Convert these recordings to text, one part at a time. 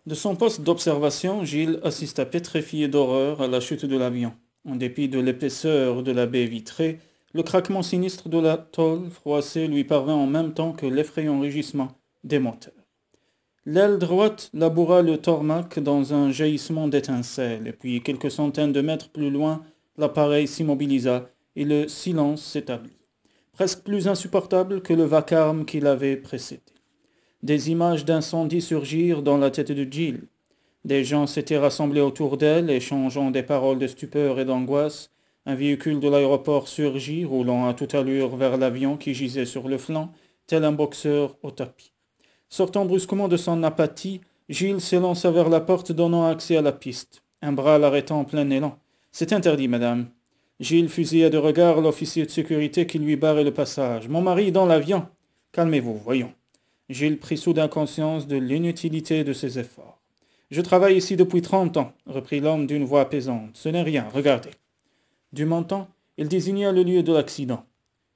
De son poste d'observation, Gilles assista pétrifié d'horreur à la chute de l'avion. En dépit de l'épaisseur de la baie vitrée, le craquement sinistre de la tôle froissée lui parvint en même temps que l'effrayant rugissement des moteurs. L'aile droite laboura le tormac dans un jaillissement d'étincelles, et puis quelques centaines de mètres plus loin, l'appareil s'immobilisa et le silence s'établit, presque plus insupportable que le vacarme qui l'avait précédé. Des images d'incendie surgirent dans la tête de Jill. Des gens s'étaient rassemblés autour d'elle, échangeant des paroles de stupeur et d'angoisse. Un véhicule de l'aéroport surgit, roulant à toute allure vers l'avion qui gisait sur le flanc, tel un boxeur au tapis. Sortant brusquement de son apathie, Gilles s'élança vers la porte donnant accès à la piste. Un bras l'arrêta en plein élan. « C'est interdit, madame. » Gilles fusilla de regard l'officier de sécurité qui lui barrait le passage. « Mon mari est dans l'avion. »« Calmez-vous, voyons. » Gilles prit soudain conscience de l'inutilité de ses efforts. « Je travaille ici depuis 30 ans, reprit l'homme d'une voix apaisante. Ce n'est rien, regardez. Du menton, il désigna le lieu de l'accident.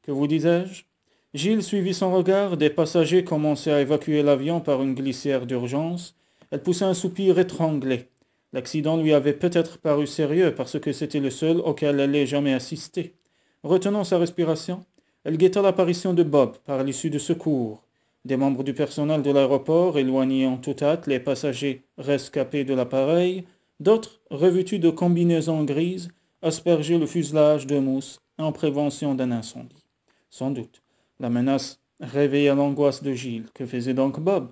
Que vous disais-je? Gilles suivit son regard. Des passagers commençaient à évacuer l'avion par une glissière d'urgence. Elle poussa un soupir étranglé. L'accident lui avait peut-être paru sérieux parce que c'était le seul auquel elle ait jamais assisté. Retenant sa respiration, elle guetta l'apparition de Bob par l'issue de secours. Des membres du personnel de l'aéroport éloignaient en toute hâte les passagers rescapés de l'appareil. D'autres, revêtus de combinaisons grises, aspergeaient le fuselage de mousse en prévention d'un incendie. Sans doute, la menace réveilla l'angoisse de Gilles. Que faisait donc Bob?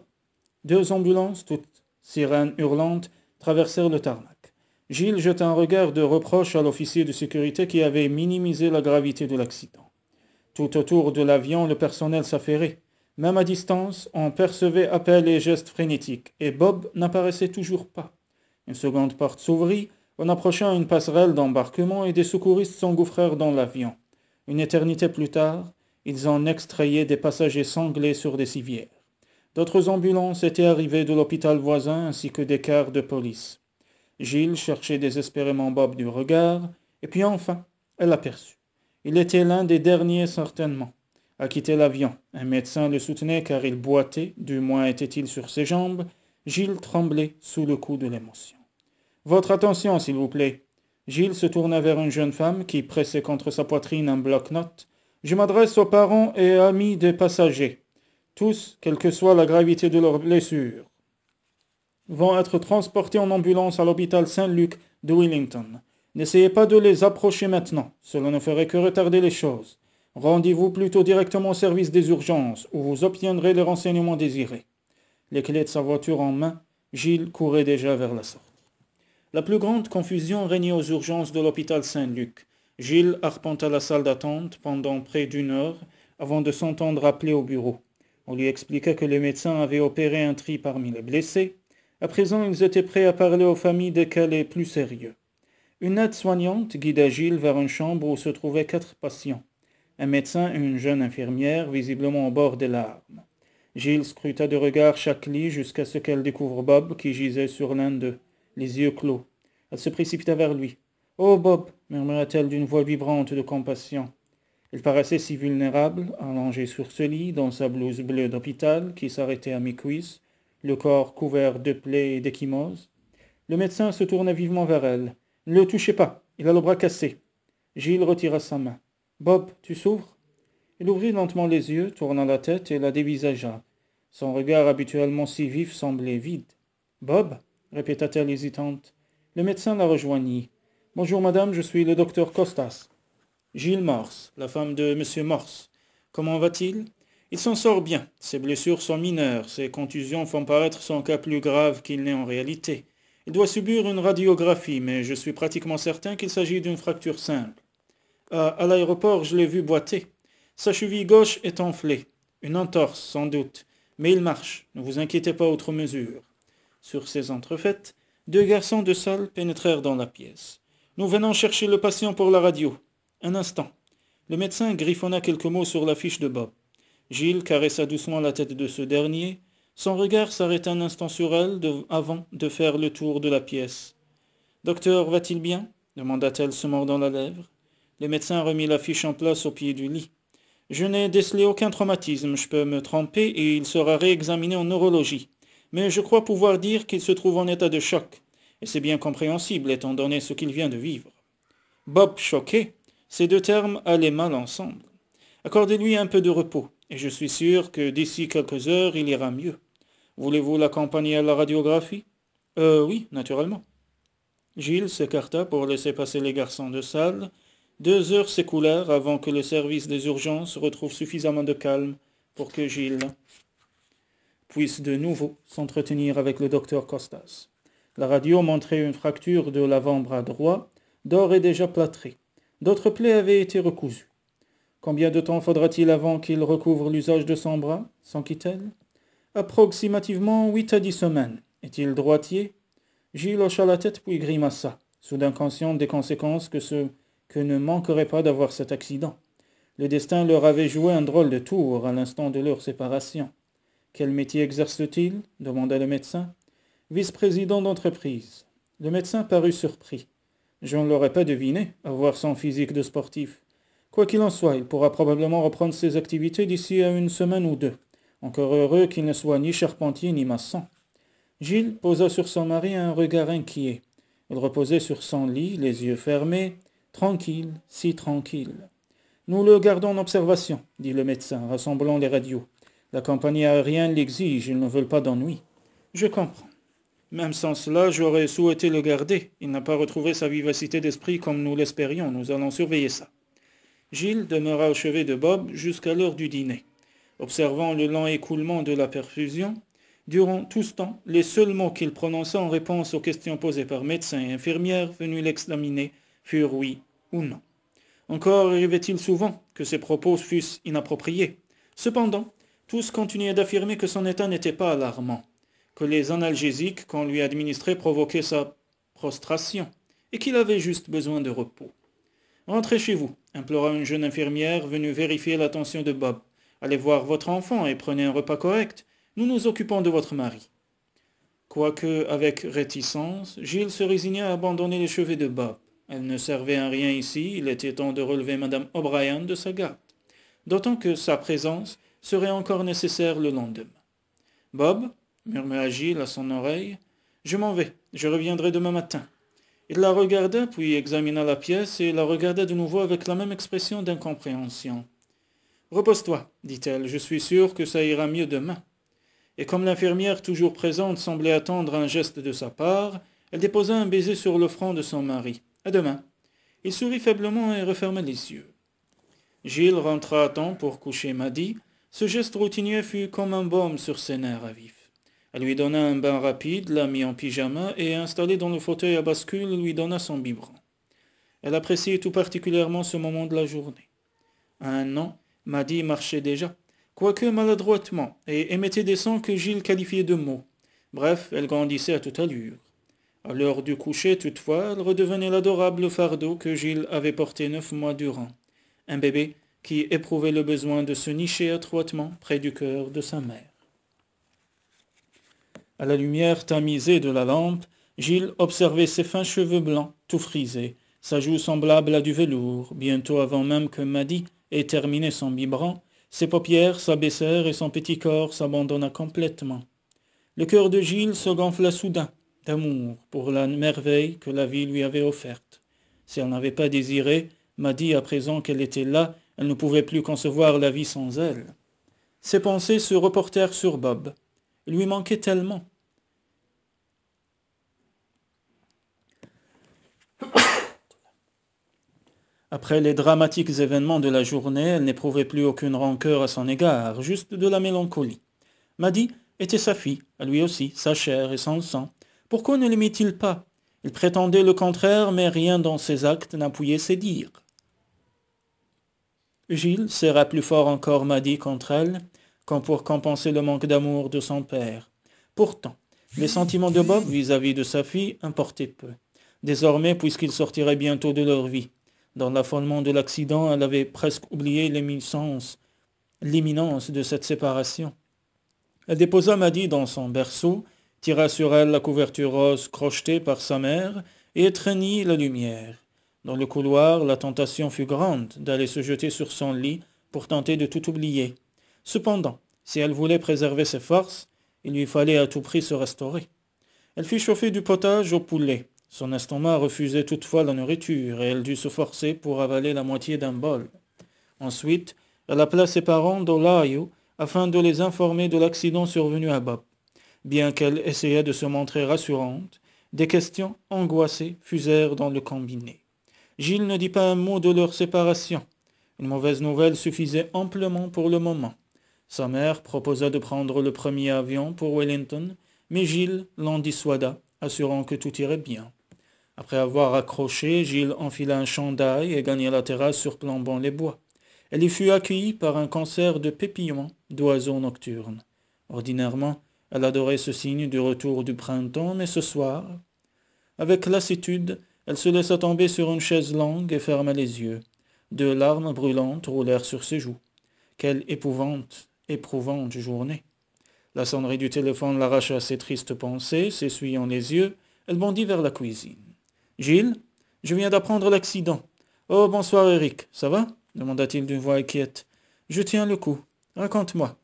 2 ambulances, toutes sirènes hurlantes, traversèrent le tarmac. Gilles jeta un regard de reproche à l'officier de sécurité qui avait minimisé la gravité de l'accident. Tout autour de l'avion, le personnel s'affairait. Même à distance, on percevait appels et gestes frénétiques, et Bob n'apparaissait toujours pas. Une seconde porte s'ouvrit, on approcha une passerelle d'embarquement et des secouristes s'engouffrèrent dans l'avion. Une éternité plus tard, ils en extrayaient des passagers sanglés sur des civières. D'autres ambulances étaient arrivées de l'hôpital voisin ainsi que des cars de police. Gilles cherchait désespérément Bob du regard, et puis enfin, elle l'aperçut. Il était l'un des derniers certainement à quitter l'avion. Un médecin le soutenait car il boitait, du moins était-il sur ses jambes. Gilles tremblait sous le coup de l'émotion. « Votre attention, s'il vous plaît. » Gilles se tourna vers une jeune femme qui pressait contre sa poitrine un bloc-notes. « Je m'adresse aux parents et amis des passagers. Tous, quelle que soit la gravité de leurs blessures, vont être transportés en ambulance à l'hôpital Saint-Luc de Wellington. N'essayez pas de les approcher maintenant, cela ne ferait que retarder les choses. Rendez-vous plutôt directement au service des urgences, où vous obtiendrez les renseignements désirés. » Les clés de sa voiture en main, Gilles courait déjà vers la sortie. La plus grande confusion régnait aux urgences de l'hôpital Saint-Luc. Gilles arpenta la salle d'attente pendant près d'1 heure avant de s'entendre appeler au bureau. On lui expliqua que les médecins avaient opéré un tri parmi les blessés. À présent, ils étaient prêts à parler aux familles des cas les plus sérieux. Une aide-soignante guida Gilles vers une chambre où se trouvaient 4 patients. Un médecin et une jeune infirmière, visiblement au bord des larmes. Gilles scruta de regard chaque lit jusqu'à ce qu'elle découvre Bob qui gisait sur l'un d'eux, les yeux clos. Elle se précipita vers lui. « Oh Bob !» murmura-t-elle d'une voix vibrante de compassion. Il paraissait si vulnérable, allongé sur ce lit, dans sa blouse bleue d'hôpital qui s'arrêtait à mi-cuisse, le corps couvert de plaies et d'ecchymoses. Le médecin se tourna vivement vers elle. « Ne le touchez pas, il a le bras cassé. » Gilles retira sa main. « Bob, tu souffres ?» Il ouvrit lentement les yeux, tourna la tête et la dévisagea. Son regard habituellement si vif semblait vide. « Bob ?» répéta-t-elle hésitante. Le médecin la rejoignit. « Bonjour madame, je suis le docteur Costas. »« Gilles Morse, la femme de monsieur Morse. Comment va-t-il ?»« Il s'en sort bien. Ses blessures sont mineures. Ses contusions font paraître son cas plus grave qu'il n'est en réalité. Il doit subir une radiographie, mais je suis pratiquement certain qu'il s'agit d'une fracture simple. À l'aéroport, je l'ai vu boiter. Sa cheville gauche est enflée. Une entorse, sans doute. Mais il marche. Ne vous inquiétez pas outre mesure. » Sur ces entrefaites, 2 garçons de salle pénétrèrent dans la pièce. « Nous venons chercher le patient pour la radio. » « Un instant. » Le médecin griffonna quelques mots sur la fiche de Bob. Gilles caressa doucement la tête de ce dernier. Son regard s'arrêta un instant sur elle avant de faire le tour de la pièce. « Docteur, va-t-il bien ?» demanda-t-elle se mordant la lèvre. Le médecin remit la fiche en place au pied du lit. « Je n'ai décelé aucun traumatisme. Je peux me tromper et il sera réexaminé en neurologie. mais je crois pouvoir dire qu'il se trouve en état de choc, et c'est bien compréhensible étant donné ce qu'il vient de vivre. Bob choqué, ces deux termes allaient mal ensemble. Accordez-lui un peu de repos, et je suis sûr que d'ici quelques heures il ira mieux. Voulez-vous l'accompagner à la radiographie? Oui, naturellement. Gilles s'écarta pour laisser passer les garçons de salle. 2 heures s'écoulèrent avant que le service des urgences retrouve suffisamment de calme pour que Gilles puisse de nouveau s'entretenir avec le docteur Costas. La radio montrait une fracture de l'avant-bras droit, d'or et déjà plâtrée. D'autres plaies avaient été recousues. Combien de temps faudra-t-il avant qu'il recouvre l'usage de son bras, s'enquit-elle? Approximativement 8 à 10 semaines. Est-il droitier? Gilles hocha la tête puis grimaça, soudain conscient des conséquences que ne manquerait pas d'avoir cet accident. Le destin leur avait joué un drôle de tour à l'instant de leur séparation. Quel métier exerce-t-il? Demanda le médecin. Vice-président d'entreprise. Le médecin parut surpris. Je ne l'aurais pas deviné, à voir son physique de sportif. Quoi qu'il en soit, il pourra probablement reprendre ses activités d'ici à 1 semaine ou 2. Encore heureux qu'il ne soit ni charpentier ni maçon. Gilles posa sur son mari un regard inquiet. Il reposait sur son lit, les yeux fermés, tranquille, si tranquille. Nous le gardons en observation, dit le médecin, rassemblant les radios. La compagnie aérienne l'exige, ils ne veulent pas d'ennui. Je comprends. Même sans cela, j'aurais souhaité le garder. Il n'a pas retrouvé sa vivacité d'esprit comme nous l'espérions. Nous allons surveiller ça. Gilles demeura au chevet de Bob jusqu'à l'heure du dîner. Observant le lent écoulement de la perfusion, durant tout ce temps, les seuls mots qu'il prononça en réponse aux questions posées par médecins et infirmières venus l'examiner furent oui ou non. Encore arrivait-il souvent que ses propos fussent inappropriés. Cependant, tous continuaient d'affirmer que son état n'était pas alarmant, que les analgésiques qu'on lui administrait provoquaient sa prostration, et qu'il avait juste besoin de repos. « Rentrez chez vous », implora une jeune infirmière venue vérifier l'attention de Bob. « Allez voir votre enfant et prenez un repas correct. Nous nous occupons de votre mari. » Quoique avec réticence, Gilles se résigna à abandonner les chevet de Bob. Elle ne servait à rien ici, il était temps de relever Madame O'Brien de sa garde, d'autant que sa présence serait encore nécessaire le lendemain. « Bob, » murmura Gilles à son oreille, « je m'en vais, je reviendrai demain matin. » Il la regarda, puis examina la pièce et la regarda de nouveau avec la même expression d'incompréhension. « Repose-toi, dit-elle, je suis sûre que ça ira mieux demain. » Et comme l'infirmière toujours présente semblait attendre un geste de sa part, elle déposa un baiser sur le front de son mari. « À demain. » Il sourit faiblement et referma les yeux. Gilles rentra à temps pour coucher Maddy. Ce geste routinier fut comme un baume sur ses nerfs à vif. Elle lui donna un bain rapide, la mit en pyjama et, installée dans le fauteuil à bascule, lui donna son biberon. Elle appréciait tout particulièrement ce moment de la journée. À 1 an, Maddy marchait déjà, quoique maladroitement, et émettait des sons que Gilles qualifiait de mots. Bref, elle grandissait à toute allure. À l'heure du coucher, toutefois, elle redevenait l'adorable fardeau que Gilles avait porté 9 mois durant. Un bébé qui éprouvait le besoin de se nicher étroitement près du cœur de sa mère. À la lumière tamisée de la lampe, Gilles observait ses fins cheveux blancs, tout frisés, sa joue semblable à du velours. Bientôt avant même que Maddy ait terminé son biberon, ses paupières s'abaissèrent et son petit corps s'abandonna complètement. Le cœur de Gilles se gonfla soudain d'amour pour la merveille que la vie lui avait offerte. Si elle n'avait pas désiré Maddy, à présent qu'elle était là, elle ne pouvait plus concevoir la vie sans elle. Ses pensées se reportèrent sur Bob. Il lui manquait tellement. Après les dramatiques événements de la journée, elle n'éprouvait plus aucune rancœur à son égard, juste de la mélancolie. Maddy était sa fille, à lui aussi, sa chair et son sang. Pourquoi ne l'aimait-il pas? Il prétendait le contraire, mais rien dans ses actes n'appuyait ses dires. Gilles serra plus fort encore Maddy contre elle, comme pour compenser le manque d'amour de son père. Pourtant, les sentiments de Bob vis-à-vis de sa fille importaient peu. Désormais, puisqu'ils sortiraient bientôt de leur vie. Dans l'affolement de l'accident, elle avait presque oublié l'imminence de cette séparation. Elle déposa Maddy dans son berceau, tira sur elle la couverture rose crochetée par sa mère et étreignit la lumière. Dans le couloir, la tentation fut grande d'aller se jeter sur son lit pour tenter de tout oublier. Cependant, si elle voulait préserver ses forces, Il lui fallait à tout prix se restaurer. Elle fit chauffer du potage au poulet. Son estomac refusait toutefois la nourriture et elle dut se forcer pour avaler la moitié d'un bol. Ensuite, elle appela ses parents d'Ohio afin de les informer de l'accident survenu à Bob. Bien qu'elle essayât de se montrer rassurante, des questions angoissées fusèrent dans le combiné. Gilles ne dit pas un mot de leur séparation. Une mauvaise nouvelle suffisait amplement pour le moment. Sa mère proposa de prendre le premier avion pour Wellington, mais Gilles l'en dissuada, assurant que tout irait bien. Après avoir accroché, Gilles enfila un chandail et gagna la terrasse surplombant les bois. Elle y fut accueillie par un concert de pépillements d'oiseaux nocturnes. Ordinairement, elle adorait ce signe du retour du printemps, mais ce soir, avec lassitude, elle se laissa tomber sur une chaise longue et ferma les yeux. 2 larmes brûlantes roulèrent sur ses joues. Quelle éprouvante journée. La sonnerie du téléphone l'arracha à ses tristes pensées, s'essuyant les yeux, elle bondit vers la cuisine. « Gilles, je viens d'apprendre l'accident. »« Oh, bonsoir Eric, ça va ?» demanda-t-il d'une voix inquiète. « Je tiens le coup. Raconte-moi. »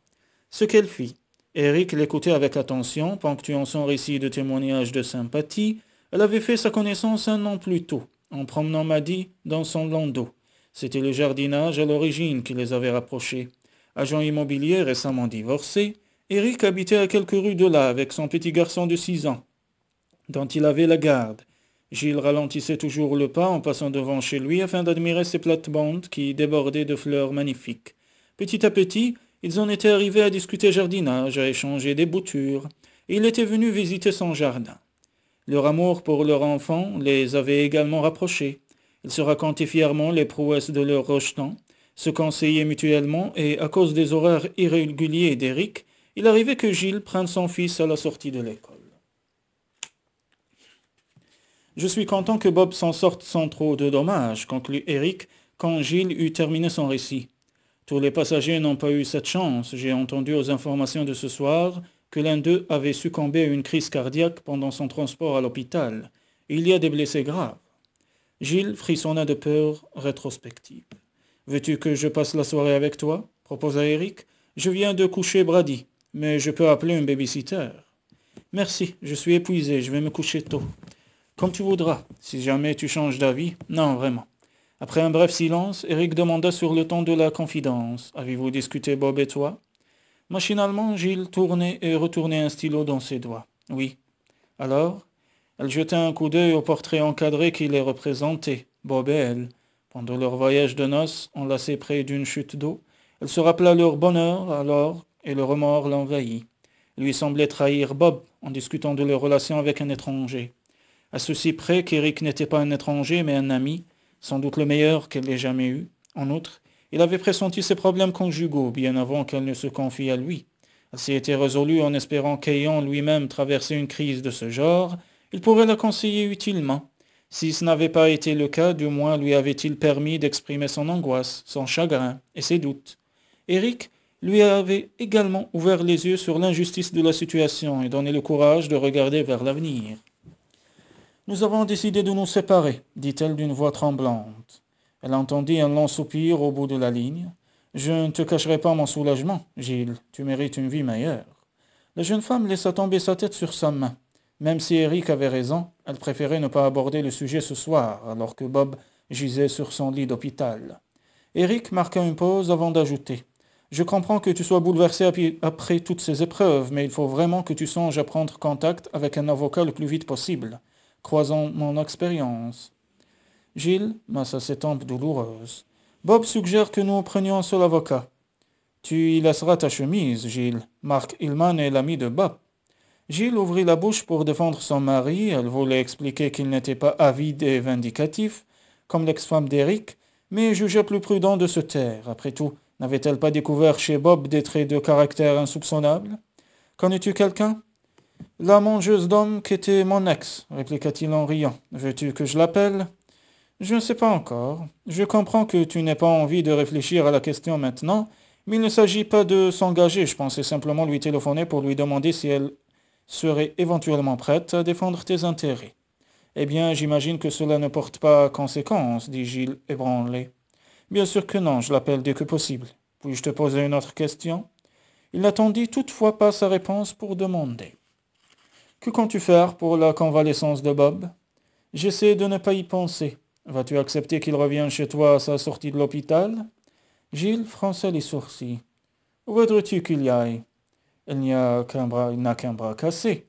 Ce qu'elle fit. Eric l'écoutait avec attention, ponctuant son récit de témoignages de sympathie. Elle avait fait sa connaissance 1 an plus tôt, en promenant Maddy dans son landau. C'était le jardinage à l'origine qui les avait rapprochés. Agent immobilier récemment divorcé, Eric habitait à quelques rues de là avec son petit garçon de 6 ans, dont il avait la garde. Gilles ralentissait toujours le pas en passant devant chez lui afin d'admirer ses plates-bandes qui débordaient de fleurs magnifiques. Petit à petit, ils en étaient arrivés à discuter jardinage, à échanger des boutures, et il était venu visiter son jardin. Leur amour pour leur enfant les avait également rapprochés. Ils se racontaient fièrement les prouesses de leur rejeton, se conseillaient mutuellement et, à cause des horaires irréguliers d'Eric, il arrivait que Gilles prenne son fils à la sortie de l'école. « Je suis content que Bob s'en sorte sans trop de dommages, » conclut Eric quand Gilles eut terminé son récit. « Tous les passagers n'ont pas eu cette chance. J'ai entendu aux informations de ce soir que l'un d'eux avait succombé à une crise cardiaque pendant son transport à l'hôpital. Il y a des blessés graves. » Gilles frissonna de peur rétrospective. « Veux-tu que je passe la soirée avec toi ?» proposa Eric. « Je viens de coucher Brady, mais je peux appeler un baby-sitter. »« Merci, je suis épuisé, je vais me coucher tôt. »« Comme tu voudras, si jamais tu changes d'avis. »« Non, vraiment. » Après un bref silence, Eric demanda sur le ton de la confidence. « Avez-vous discuté Bob et toi ?» Machinalement, Gilles tournait et retournait un stylo dans ses doigts. « Oui. » Alors, elle jeta un coup d'œil au portrait encadré qui les représentait, Bob et elle. Pendant leur voyage de noces, enlacés près d'une chute d'eau, elle se rappela leur bonheur alors et le remords l'envahit. Il lui semblait trahir Bob en discutant de leur relation avec un étranger. À ceci près qu'Eric n'était pas un étranger mais un ami, sans doute le meilleur qu'elle ait jamais eu. En outre, il avait pressenti ses problèmes conjugaux bien avant qu'elle ne se confie à lui. Elle s'y était résolue en espérant qu'ayant lui-même traversé une crise de ce genre, il pourrait la conseiller utilement. Si ce n'avait pas été le cas, du moins lui avait-il permis d'exprimer son angoisse, son chagrin et ses doutes. Eric lui avait également ouvert les yeux sur l'injustice de la situation et donné le courage de regarder vers l'avenir. « Nous avons décidé de nous séparer, » dit-elle d'une voix tremblante. Elle entendit un long soupir au bout de la ligne. « Je ne te cacherai pas mon soulagement, Gilles, tu mérites une vie meilleure. » La jeune femme laissa tomber sa tête sur sa main. Même si Eric avait raison, elle préférait ne pas aborder le sujet ce soir, alors que Bob gisait sur son lit d'hôpital. Eric marqua une pause avant d'ajouter. « Je comprends que tu sois bouleversé après toutes ces épreuves, mais il faut vraiment que tu songes à prendre contact avec un avocat le plus vite possible. Croisons mon expérience. » Gilles massa ses tempes douloureuses. « Bob suggère que nous prenions un seul avocat. »« Tu y laisseras ta chemise, Gilles. Mark Hillman est l'ami de Bob. » Gilles ouvrit la bouche pour défendre son mari. Elle voulait expliquer qu'il n'était pas avide et vindicatif, comme l'ex-femme d'Eric, mais jugea plus prudent de se taire. Après tout, n'avait-elle pas découvert chez Bob des traits de caractère insoupçonnables? « Connais-tu quelqu'un ?»« La mangeuse d'hommes qu'était mon ex, » répliqua-t-il en riant. « Veux-tu que je l'appelle ?»« Je ne sais pas encore. Je comprends que tu n'aies pas envie de réfléchir à la question maintenant, mais il ne s'agit pas de s'engager. Je pensais simplement lui téléphoner pour lui demander si elle serait éventuellement prête à défendre tes intérêts. »« Eh bien, j'imagine que cela ne porte pas conséquence, » dit Gilles ébranlé. « Bien sûr que non, je l'appelle dès que possible. Puis-je te poser une autre question ? Il n'attendit toutefois pas sa réponse pour demander. Que comptes-tu faire pour la convalescence de Bob? J'essaie de ne pas y penser. Vas-tu accepter qu'il revienne chez toi à sa sortie de l'hôpital? Gilles fronça les sourcils. Où voudrais-tu qu'il y aille? Il n'a qu'un bras cassé.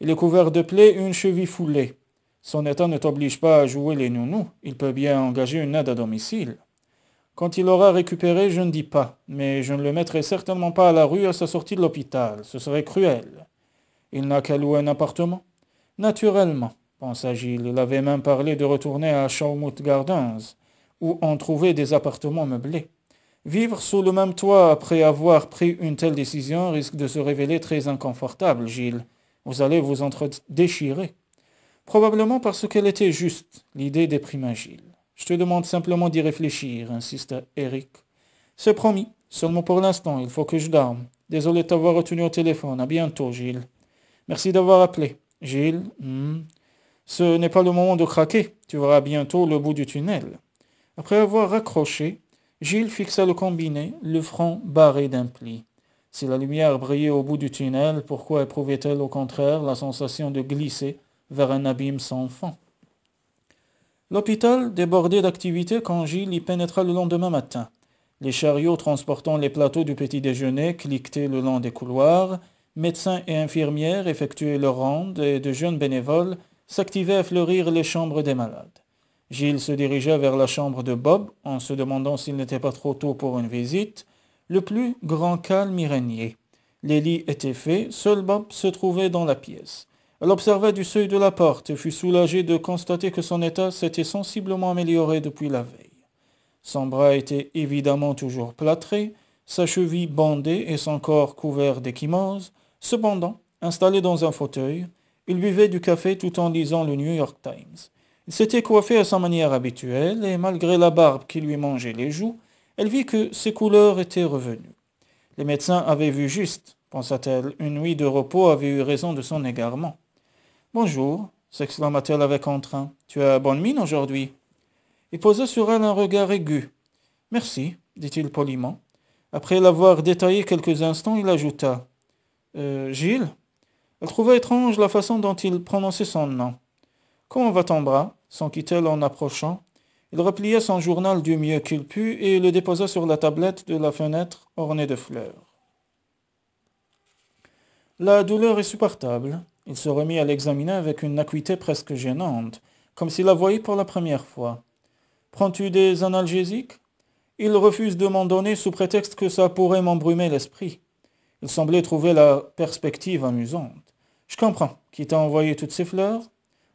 Il est couvert de plaies et une cheville foulée. Son état ne t'oblige pas à jouer les nounous. Il peut bien engager une aide à domicile. Quand il aura récupéré, je ne dis pas, mais je ne le mettrai certainement pas à la rue à sa sortie de l'hôpital. Ce serait cruel. Il n'a qu'à louer un appartement. Naturellement, pensa Gilles. Il avait même parlé de retourner à Shawmut Gardens, où on trouvait des appartements meublés. Vivre sous le même toit après avoir pris une telle décision risque de se révéler très inconfortable, Gilles. Vous allez vous entre-déchirer. Probablement parce qu'elle était juste, l'idée déprima Gilles. Je te demande simplement d'y réfléchir, insista Eric. C'est promis, seulement pour l'instant, il faut que je dorme. Désolé de t'avoir retenu au téléphone. À bientôt, Gilles. Merci d'avoir appelé. Gilles, ce n'est pas le moment de craquer. Tu verras bientôt le bout du tunnel. Après avoir raccroché, Gilles fixa le combiné, le front barré d'un pli. Si la lumière brillait au bout du tunnel, pourquoi éprouvait-elle au contraire la sensation de glisser vers un abîme sans fond? L'hôpital débordait d'activité quand Gilles y pénétra le lendemain matin. Les chariots transportant les plateaux du petit déjeuner cliquetaient le long des couloirs, médecins et infirmières effectuaient leur ronde et de jeunes bénévoles s'activaient à fleurir les chambres des malades. Gilles se dirigea vers la chambre de Bob, en se demandant s'il n'était pas trop tôt pour une visite. Le plus grand calme y régnait. Les lits étaient faits, seul Bob se trouvait dans la pièce. Elle observa du seuil de la porte et fut soulagée de constater que son état s'était sensiblement amélioré depuis la veille. Son bras était évidemment toujours plâtré, sa cheville bandée et son corps couvert d'échymoses. Cependant, installé dans un fauteuil, il buvait du café tout en lisant le New York Times. Il s'était coiffé à sa manière habituelle, et malgré la barbe qui lui mangeait les joues, elle vit que ses couleurs étaient revenues. Les médecins avaient vu juste, pensa-t-elle, une nuit de repos avait eu raison de son égarement. « Bonjour, s'exclama-t-elle avec entrain. Tu as bonne mine aujourd'hui. Il posa sur elle un regard aigu. Merci, dit-il poliment. Après l'avoir détaillé quelques instants, il ajouta. Gilles? Elle trouva étrange la façon dont il prononçait son nom. Comment va ton bras? S'enquit-elle en approchant. Il replia son journal du mieux qu'il put et le déposa sur la tablette de la fenêtre ornée de fleurs. La douleur est supportable. Il se remit à l'examiner avec une acuité presque gênante, comme s'il la voyait pour la première fois. Prends-tu des analgésiques? Il refuse de m'en donner sous prétexte que ça pourrait m'embrumer l'esprit. Il semblait trouver la perspective amusante. Je comprends. Qui t'a envoyé toutes ces fleurs?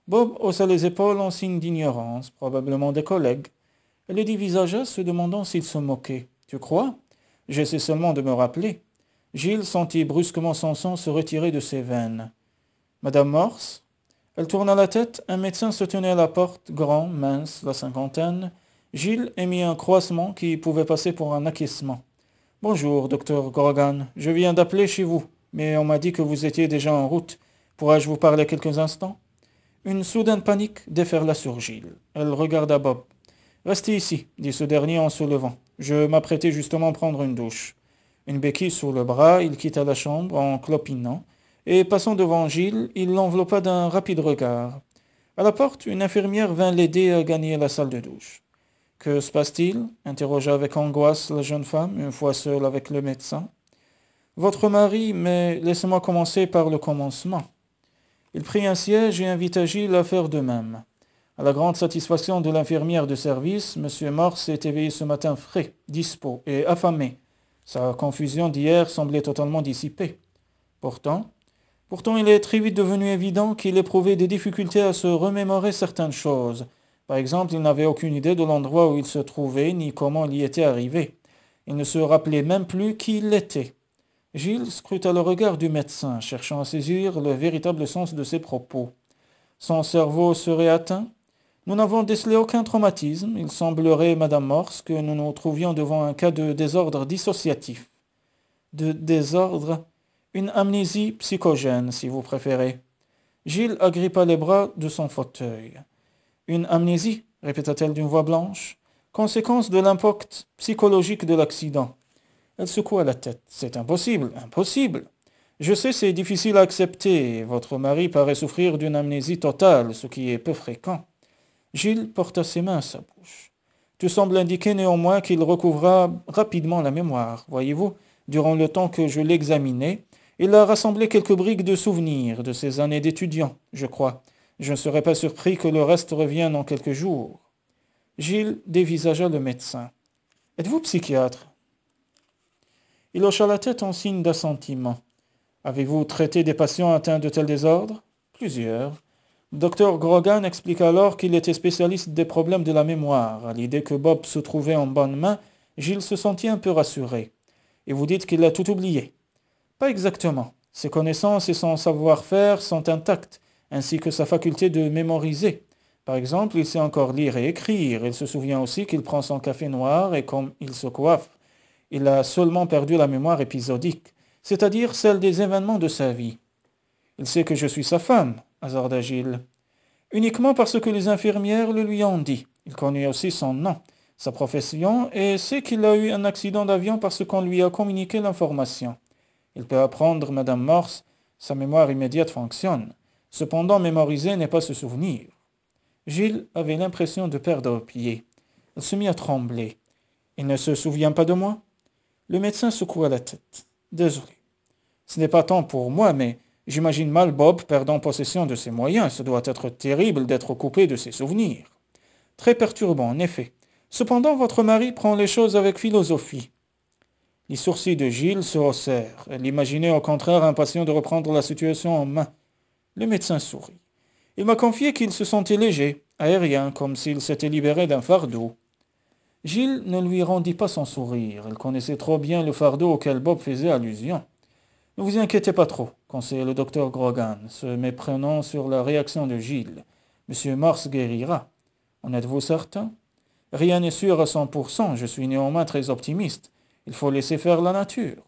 Bob haussa les épaules en signe d'ignorance, probablement des collègues. Elle le dévisagea, se demandant s'il se moquait. Tu crois? J'essaie seulement de me rappeler. Gilles sentit brusquement son sang se retirer de ses veines. Madame Morse? Elle tourna la tête, un médecin se tenait à la porte, grand, mince, la cinquantaine. Gilles émit un croissement qui pouvait passer pour un acquiescement. Bonjour, docteur Grogan, je viens d'appeler chez vous, mais on m'a dit que vous étiez déjà en route. Pourrais-je vous parler quelques instants? Une soudaine panique déferla sur Gilles. Elle regarda Bob. Restez ici, dit ce dernier en se levant. Je m'apprêtais justement à prendre une douche. Une béquille sous le bras, il quitta la chambre en clopinant, et passant devant Gilles, il l'enveloppa d'un rapide regard. À la porte, une infirmière vint l'aider à gagner la salle de douche. « Que se passe-t-il » interrogea avec angoisse la jeune femme, une fois seule avec le médecin. « Votre mari, mais laissez-moi commencer par le commencement. » Il prit un siège et invita Gilles à faire de même. À la grande satisfaction de l'infirmière de service, M. Morse s'est éveillé ce matin frais, dispos et affamé. Sa confusion d'hier semblait totalement dissipée. Pourtant, il est très vite devenu évident qu'il éprouvait des difficultés à se remémorer certaines choses. Par exemple, il n'avait aucune idée de l'endroit où il se trouvait, ni comment il y était arrivé. Il ne se rappelait même plus qui il était. Gilles scruta le regard du médecin, cherchant à saisir le véritable sens de ses propos. Son cerveau serait atteint? Nous n'avons décelé aucun traumatisme. Il semblerait, Madame Morse, que nous nous trouvions devant un cas de désordre dissociatif. De désordre? Une amnésie psychogène, si vous préférez. Gilles agrippa les bras de son fauteuil. Une amnésie, répéta-t-elle d'une voix blanche, conséquence de l'impact psychologique de l'accident. Elle secoua la tête. C'est impossible, impossible. Je sais, c'est difficile à accepter. Votre mari paraît souffrir d'une amnésie totale, ce qui est peu fréquent. Gilles porta ses mains à sa bouche. Tout semble indiquer néanmoins qu'il recouvra rapidement la mémoire. Voyez-vous, durant le temps que je l'examinais, il a rassemblé quelques briques de souvenirs de ses années d'étudiant, je crois. Je ne serais pas surpris que le reste revienne en quelques jours. Gilles dévisagea le médecin. « Êtes-vous psychiatre ?» Il hocha la tête en signe d'assentiment. « Avez-vous traité des patients atteints de tels désordres ?»« Plusieurs. » Dr Grogan expliqua alors qu'il était spécialiste des problèmes de la mémoire. À l'idée que Bob se trouvait en bonne main, Gilles se sentit un peu rassuré. « Et vous dites qu'il a tout oublié ?» « Pas exactement. Ses connaissances et son savoir-faire sont intacts, ainsi que sa faculté de mémoriser. Par exemple, il sait encore lire et écrire. Il se souvient aussi qu'il prend son café noir et comme il se coiffe. Il a seulement perdu la mémoire épisodique, c'est-à-dire celle des événements de sa vie. Il sait que je suis sa femme, hasarda Gilles. Uniquement parce que les infirmières le lui ont dit. Il connaît aussi son nom, sa profession et sait qu'il a eu un accident d'avion parce qu'on lui a communiqué l'information. Il peut apprendre Madame Morse, sa mémoire immédiate fonctionne. Cependant, mémoriser n'est pas se souvenir. Gilles avait l'impression de perdre pied. Il se mit à trembler. Il ne se souvient pas de moi ? Le médecin secoua la tête. Désolé. Ce n'est pas tant pour moi, mais j'imagine mal Bob perdant possession de ses moyens. Ce doit être terrible d'être coupé de ses souvenirs. Très perturbant, en effet. Cependant, votre mari prend les choses avec philosophie. Les sourcils de Gilles se haussèrent. Elle imaginait au contraire impatient de reprendre la situation en main. Le médecin sourit. Il m'a confié qu'il se sentait léger, aérien, comme s'il s'était libéré d'un fardeau. Gilles ne lui rendit pas son sourire. Il connaissait trop bien le fardeau auquel Bob faisait allusion. Ne vous inquiétez pas trop, conseillait le docteur Grogan, se méprenant sur la réaction de Gilles. Monsieur Morse guérira. En êtes-vous certain ? Rien n'est sûr à 100%. Je suis néanmoins très optimiste. Il faut laisser faire la nature.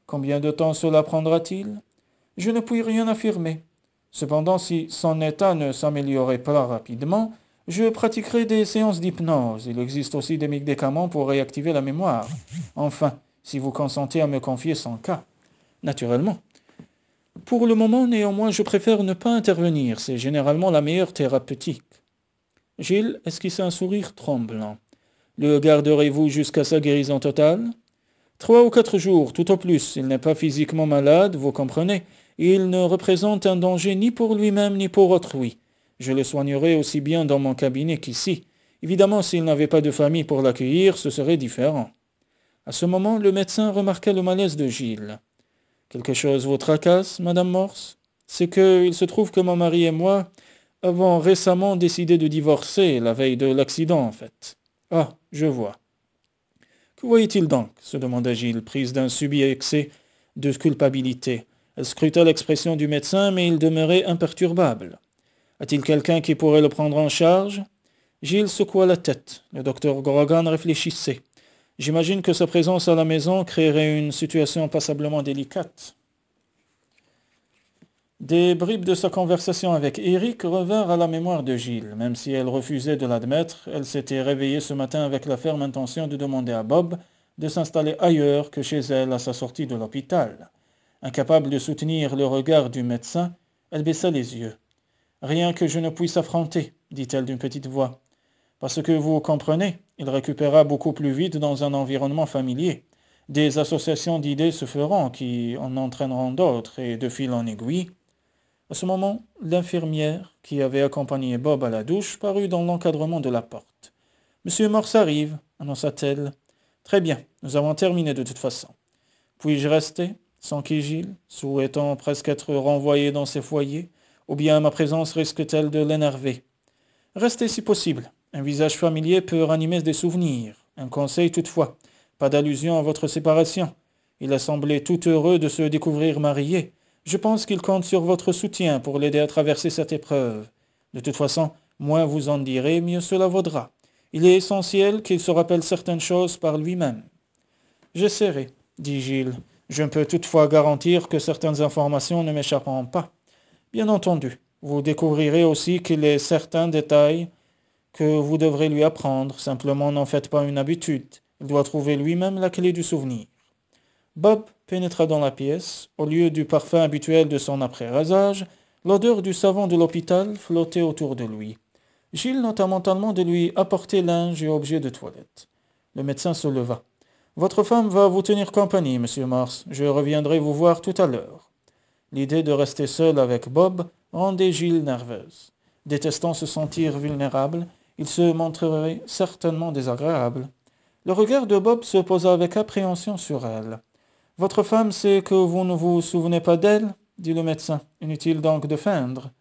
Combien de temps cela prendra-t-il ? Je ne puis rien affirmer. Cependant, si son état ne s'améliorait pas rapidement, je pratiquerai des séances d'hypnose. Il existe aussi des médicaments pour réactiver la mémoire. Enfin, si vous consentez à me confier son cas. Naturellement. Pour le moment, néanmoins, je préfère ne pas intervenir. C'est généralement la meilleure thérapeutique. Gilles esquissa un sourire tremblant. Le garderez-vous jusqu'à sa guérison totale ? 3 ou 4 jours, tout au plus. Il n'est pas physiquement malade, vous comprenez. Il ne représente un danger ni pour lui-même ni pour autrui. Je le soignerai aussi bien dans mon cabinet qu'ici. Évidemment, s'il n'avait pas de famille pour l'accueillir, ce serait différent. À ce moment, le médecin remarqua le malaise de Gilles. « Quelque chose vous tracasse, Madame Morse ? C'est qu'il se trouve que mon mari et moi avons récemment décidé de divorcer, la veille de l'accident, en fait. »« Ah, je vois. » « Que voyait-il donc ?» se demanda Gilles, prise d'un subit excès de culpabilité. Elle scruta l'expression du médecin, mais il demeurait imperturbable. « A-t-il quelqu'un qui pourrait le prendre en charge ?» Gilles secoua la tête. Le docteur Grogan réfléchissait. « J'imagine que sa présence à la maison créerait une situation passablement délicate. » Des bribes de sa conversation avec Eric revinrent à la mémoire de Gilles. Même si elle refusait de l'admettre, elle s'était réveillée ce matin avec la ferme intention de demander à Bob de s'installer ailleurs que chez elle à sa sortie de l'hôpital. Incapable de soutenir le regard du médecin, elle baissa les yeux. « Rien que je ne puisse affronter, dit-elle d'une petite voix. Parce que vous comprenez, il récupérera beaucoup plus vite dans un environnement familier. Des associations d'idées se feront qui en entraîneront d'autres et de fil en aiguille. » À ce moment, l'infirmière, qui avait accompagné Bob à la douche, parut dans l'encadrement de la porte. « Monsieur Morse arrive, » annonça-t-elle. « Très bien, nous avons terminé de toute façon. Puis-je rester ?» s'enquit Gilles, souhaitant presque être renvoyé dans ses foyers, ou bien ma présence risque-t-elle de l'énerver ? « Restez si possible. Un visage familier peut ranimer des souvenirs. Un conseil toutefois, pas d'allusion à votre séparation. Il a semblé tout heureux de se découvrir marié. Je pense qu'il compte sur votre soutien pour l'aider à traverser cette épreuve. De toute façon, moins vous en direz, mieux cela vaudra. Il est essentiel qu'il se rappelle certaines choses par lui-même. »« J'essaierai, » dit Gilles. « Je ne peux toutefois garantir que certaines informations ne m'échapperont pas. Bien entendu, vous découvrirez aussi qu'il y a certains détails que vous devrez lui apprendre. Simplement, n'en faites pas une habitude. Il doit trouver lui-même la clé du souvenir. » Bob pénétra dans la pièce. Au lieu du parfum habituel de son après-rasage, l'odeur du savon de l'hôpital flottait autour de lui. Gilles nota mentalement de lui apporter linge et objets de toilette. Le médecin se leva. « Votre femme va vous tenir compagnie, monsieur Mars. Je reviendrai vous voir tout à l'heure. » L'idée de rester seul avec Bob rendait Gilles nerveuse. Détestant se sentir vulnérable, il se montrerait certainement désagréable. Le regard de Bob se posa avec appréhension sur elle. « Votre femme sait que vous ne vous souvenez pas d'elle ?» dit le médecin. « Inutile donc de feindre. »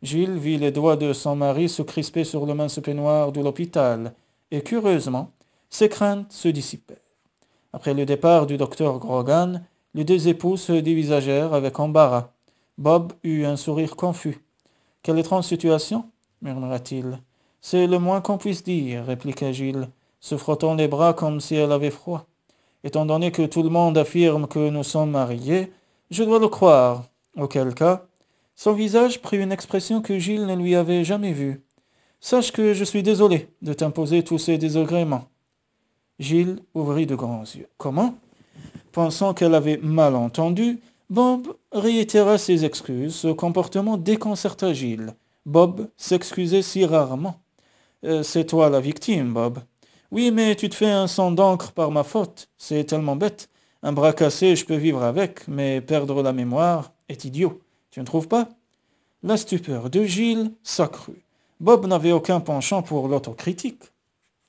Gilles vit les doigts de son mari se crisper sur le mince peignoir de l'hôpital, et curieusement, ses craintes se dissipèrent. Après le départ du docteur Grogan, les deux époux se dévisagèrent avec embarras. Bob eut un sourire confus. « Quelle étrange situation ?» murmura-t-il. « C'est le moins qu'on puisse dire, » répliqua Gilles, se frottant les bras comme si elle avait froid. « Étant donné que tout le monde affirme que nous sommes mariés, je dois le croire. Auquel cas... » Son visage prit une expression que Gilles ne lui avait jamais vue. « Sache que je suis désolé de t'imposer tous ces désagréments. » Gilles ouvrit de grands yeux. « Comment ?» Pensant qu'elle avait mal entendu, Bob réitéra ses excuses. Ce comportement déconcerta Gilles. Bob s'excusait si rarement. C'est toi la victime, Bob. »« Oui, mais tu te fais un sang d'encre par ma faute. C'est tellement bête. Un bras cassé, je peux vivre avec, mais perdre la mémoire est idiot. Tu ne trouves pas ?» La stupeur de Gilles s'accrut. Bob n'avait aucun penchant pour l'autocritique.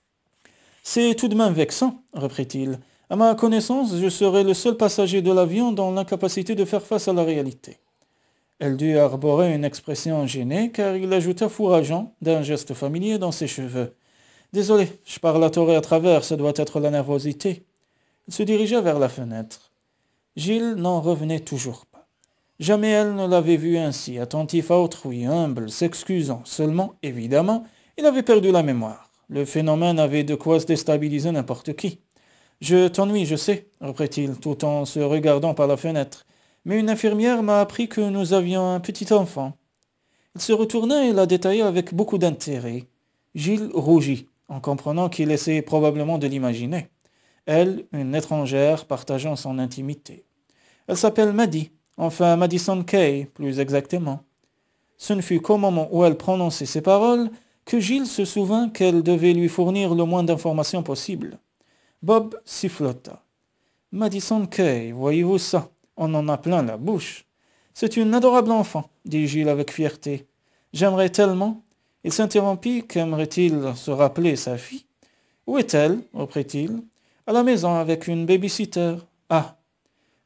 « C'est tout de même vexant, » reprit-il. « À ma connaissance, je serai le seul passager de l'avion dans l'incapacité de faire face à la réalité. » Elle dut arborer une expression gênée, car il ajouta fourrageant, d'un geste familier dans ses cheveux. « Désolé, je parle à tort et à travers, ça doit être la nervosité. » Il se dirigea vers la fenêtre. Gilles n'en revenait toujours pas. Jamais elle ne l'avait vu ainsi, attentif à autrui, humble, s'excusant. Seulement, évidemment, il avait perdu la mémoire. Le phénomène avait de quoi se déstabiliser n'importe qui. « Je t'ennuie, je sais, » reprit-il, tout en se regardant par la fenêtre. « Mais une infirmière m'a appris que nous avions un petit enfant. » Il se retourna et la détailla avec beaucoup d'intérêt. Gilles rougit, en comprenant qu'il essayait probablement de l'imaginer. Elle, une étrangère, partageant son intimité. « Elle s'appelle Maddie, enfin Madison Kay, plus exactement. » Ce ne fut qu'au moment où elle prononçait ces paroles que Gilles se souvint qu'elle devait lui fournir le moins d'informations possible. Bob sifflota. « Madison Kay, voyez-vous ça? On en a plein la bouche. »« C'est une adorable enfant, » dit Gilles avec fierté. « J'aimerais tellement. » Il s'interrompit, qu'aimerait-il se rappeler sa fille? « Où est-elle » reprit-il. « À la maison avec une baby-sitter. »« Ah !»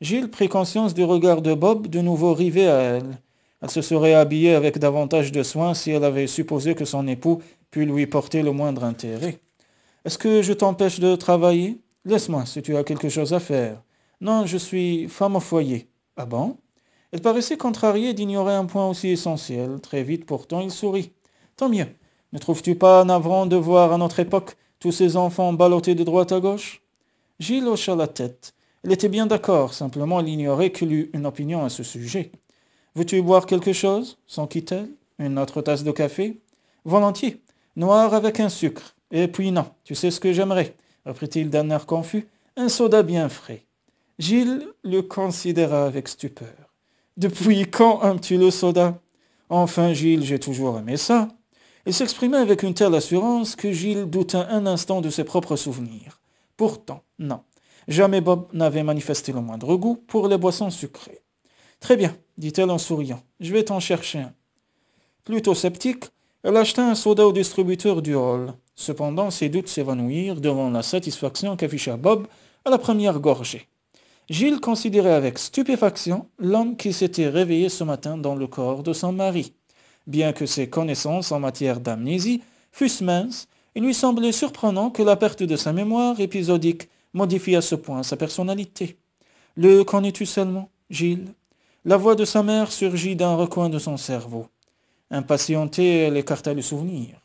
Gilles prit conscience du regard de Bob de nouveau rivé à elle. Elle se serait habillée avec davantage de soin si elle avait supposé que son époux pût lui porter le moindre intérêt. « Est-ce que je t'empêche de travailler? Laisse-moi si tu as quelque chose à faire. »« Non, je suis femme au foyer. »« Ah bon ?» Elle paraissait contrariée d'ignorer un point aussi essentiel. Très vite pourtant il sourit. « Tant mieux. Ne trouves-tu pas navrant de voir à notre époque tous ces enfants ballottés de droite à gauche ?» Gilles hocha la tête. Elle était bien d'accord, simplement elle ignorait qu'il eût une opinion à ce sujet. « Veux-tu boire quelque chose ?» s'enquit-elle. « Une autre tasse de café ?»« Volontiers. Noir avec un sucre. Et puis non, tu sais ce que j'aimerais, » reprit-il d'un air confus. « Un soda bien frais. » Gilles le considéra avec stupeur. « Depuis quand aimes-tu le soda ?»« Enfin, Gilles, j'ai toujours aimé ça. » Il s'exprimait avec une telle assurance que Gilles douta un instant de ses propres souvenirs. Pourtant, non. Jamais Bob n'avait manifesté le moindre goût pour les boissons sucrées. « Très bien, » dit-elle en souriant. « Je vais t'en chercher un. » Plutôt sceptique, elle acheta un soda au distributeur du hall. Cependant, ses doutes s'évanouirent devant la satisfaction qu'afficha Bob à la première gorgée. Gilles considérait avec stupéfaction l'homme qui s'était réveillé ce matin dans le corps de son mari. Bien que ses connaissances en matière d'amnésie fussent minces, il lui semblait surprenant que la perte de sa mémoire épisodique modifie à ce point sa personnalité. « Le connais-tu seulement, Gilles ?» La voix de sa mère surgit d'un recoin de son cerveau. Impatientée, elle écarta le souvenir.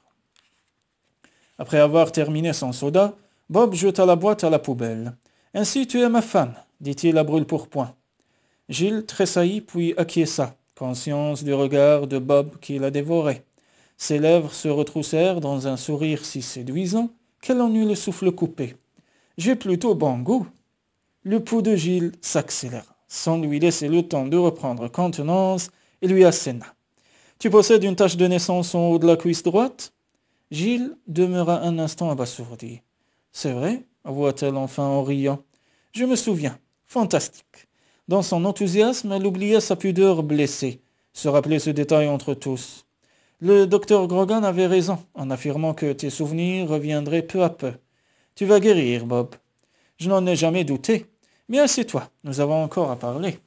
Après avoir terminé son soda, Bob jeta la boîte à la poubelle. « Ainsi tu es ma femme, » dit-il à brûle-pourpoint. Gilles tressaillit puis acquiesça, conscience du regard de Bob qui la dévorait. Ses lèvres se retroussèrent dans un sourire si séduisant qu'elle en eut le souffle coupé. « J'ai plutôt bon goût. » Le pouls de Gilles s'accéléra, sans lui laisser le temps de reprendre contenance, et lui asséna. « Tu possèdes une tache de naissance en haut de la cuisse droite ?» Gilles demeura un instant abasourdi. « C'est vrai ?» avoua-t-elle enfin en riant. « Je me souviens. Fantastique. » Dans son enthousiasme, elle oublia sa pudeur blessée, se rappelait ce détail entre tous. Le docteur Grogan avait raison en affirmant que tes souvenirs reviendraient peu à peu. Tu vas guérir, Bob. Je n'en ai jamais douté. Mais assieds-toi, nous avons encore à parler.